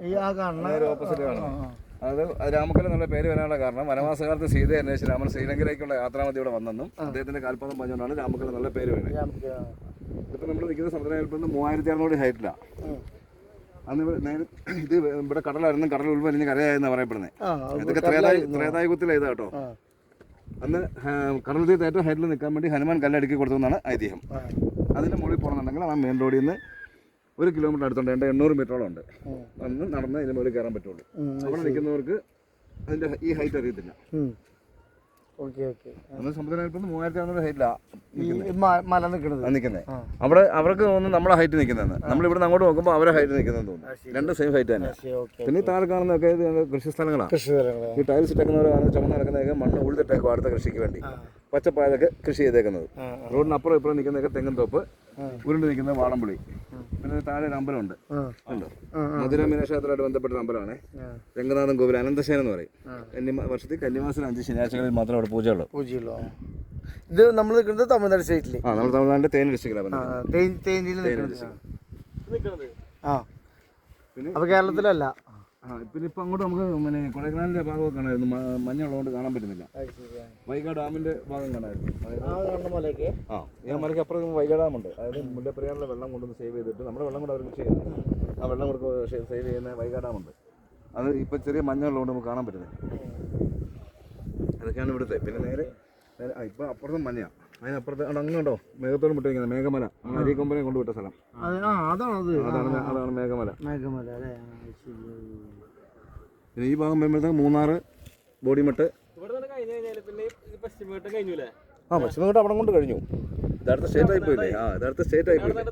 നേരെ ഓപ്പോസിറ്റ് കാണുന്നത്. അത് രാമക്കൽ എന്നുള്ള പേര് വരാനുള്ള കാരണം വനവാസകാലത്ത് സീതയെ അന്വേഷിച്ച് രാമൻ ശ്രീലങ്കയിലേക്കുള്ള യാത്രാമതി ഇവിടെ വന്നെന്നും അദ്ദേഹത്തിന്റെ കാൽപാദം പറഞ്ഞുകൊണ്ടാണ് രാമക്കൽ എന്നുള്ള പേര് വരുന്നത്. ഇപ്പം നമ്മൾ നിൽക്കുന്ന സമുദ്രനിരപ്പിൽ 3600 ഹൈറ്റിലാണ്. അന്ന് ഇത് ഇവിടെ കടലായിരുന്നു, കടൽ ഉൾവലിഞ്ഞ് കരയായെന്ന് പറയപ്പെടുന്നത്. ഇതൊക്കെ ത്രേതായുഗത്തിലെ ഇതാ കേട്ടോ. അന്ന് കടൽ തീരത്ത് ഏറ്റവും ഹൈറ്റിൽ നിൽക്കാൻ വേണ്ടി ഹനുമാൻ കല്ലടുക്കി കൊടുത്തതെന്നാണ് ഐതിഹ്യം. അതിൻ്റെ മുകളിൽ പോകണമെന്നുണ്ടെങ്കിൽ ആ മെയിൻ റോഡിൽ നിന്ന് 1 കിലോമീറ്റർ അടുത്തുണ്ട്, 800 മീറ്ററോളം ഉണ്ട്. അന്ന് നടന്ന് ഇതിന് മുകളിൽ കയറാൻ പറ്റുള്ളൂ. അവിടെ നിൽക്കുന്നവർക്ക് അതിൻ്റെ ഈ ഹൈറ്റ് അറിയത്തില്ല. അന്ന് സമുദ്രനിരപ്പിൽ 3600 ഹൈറ്റിലാണ് നിൽക്കുന്നത്. അവിടെ അവർക്ക് തോന്നുന്നു നമ്മളെ ഹൈറ്റ് നിൽക്കുന്നതെന്ന്. നമ്മളിവിടെ അങ്ങോട്ട് നോക്കുമ്പോൾ അവരെ ഹൈറ്റ് നിൽക്കുന്നതെന്ന് തോന്നുന്നു. രണ്ടും സെയിം ഹൈറ്റ് തന്നെ. പിന്നെ ഈ താഴെ കാണുന്നതൊക്കെ കൃഷി സ്ഥലങ്ങളാണ്. ഈ ടൈൽസ് ഇട്ടേക്കുന്നവരാണ് ചുമന്ന് നടക്കുന്നതൊക്കെ മണ്ണ് ഉഴുതിട്ടേക്കും അടുത്ത കൃഷിക്ക് വേണ്ടി. പച്ചപ്പായതൊക്കെ കൃഷി ചെയ്തേക്കുന്നത്. റോഡിന് അപ്പുറം ഇപ്പുറം നിൽക്കുന്നതൊക്കെ തെങ്ങും തോപ്പ്, ഉരുണ്ട് നിൽക്കുന്ന വാളംപുളി. പിന്നെ താഴെ ഒരു അമ്പലമുണ്ട്, മധുര മീനാക്ഷേത്രമായിട്ട് ബന്ധപ്പെട്ട അമ്പലമാണ്. രംഗനാഥൻ കോവിൽ അനന്തശയനം എന്ന് പറയും. വർഷത്തിൽ കന്നിമാസത്തിൽ 5 ശനിയാഴ്ചകളിൽ മാത്രമേ അവിടെ പൂജയുള്ളൂ. ഇത് നമ്മൾ നിൽക്കുന്നത് തമിഴ്നാട് സ്റ്റേറ്റിൽ. നമ്മൾ തമിഴ്നാടിന്റെ തേനി ഡിസ്ട്രിക്റ്റിലാണ്. അപ്പൊ കേരളത്തിലല്ല. പിന്നെ ഇപ്പം അങ്ങോട്ട് നമുക്ക് പിന്നെ കൊടൈക്കനാലിന്റെ ഭാഗമൊക്കെ കാണായിരുന്നു. മഞ്ഞുള്ളതുകൊണ്ട് കാണാൻ പറ്റുന്നില്ല. വൈഗ ഡാമിന്റെ ഭാഗം കാണായിരുന്നു. ഈ മലയ്ക്ക് അപ്പുറം വൈഗ ഡാമുണ്ട്. അതായത് മുല്ലപ്പെരിയാറിലെ വെള്ളം കൊണ്ടൊന്ന് സേവ് ചെയ്തിട്ട് നമ്മുടെ വെള്ളം കൊണ്ട് അവർ കൃഷി ചെയ്യുന്നത്. ആ വെള്ളം കൊടുത്ത് സേവ് ചെയ്യുന്ന വൈഗ ഡാമുണ്ട്. അത് ഇപ്പം ചെറിയ മഞ്ഞുള്ളതുകൊണ്ട് നമുക്ക് കാണാൻ പറ്റുന്നത്. അതൊക്കെയാണ് ഇവിടുത്തെ. പിന്നെ നേരെ ഇപ്പം അപ്പുറത്തും മഞ്ഞയാണ്. അതിനപ്പുറത്ത് അങ്ങോട്ടോ മേഘത്തോട് മുട്ടിരിക്കുന്നത് മേഘമല, അരിക്കൊമ്പനെ കൊണ്ടുവിട്ട സ്ഥലം. അതാണ് മേഘമല. പിന്നെ ഈ ഭാഗം വരുമ്പോഴത്തേക്ക് മൂന്നാറ്, ബോഡിമെട്ട്. പശ്ചിമഘട്ടം അവിടെ കൊണ്ട് കഴിഞ്ഞു. ഇതടുത്ത സ്റ്റേറ്റ് ആയിപ്പോയില്ലേ? ഇതടുത്ത സ്റ്റേറ്റ് ആയിപ്പോയില്ലേ?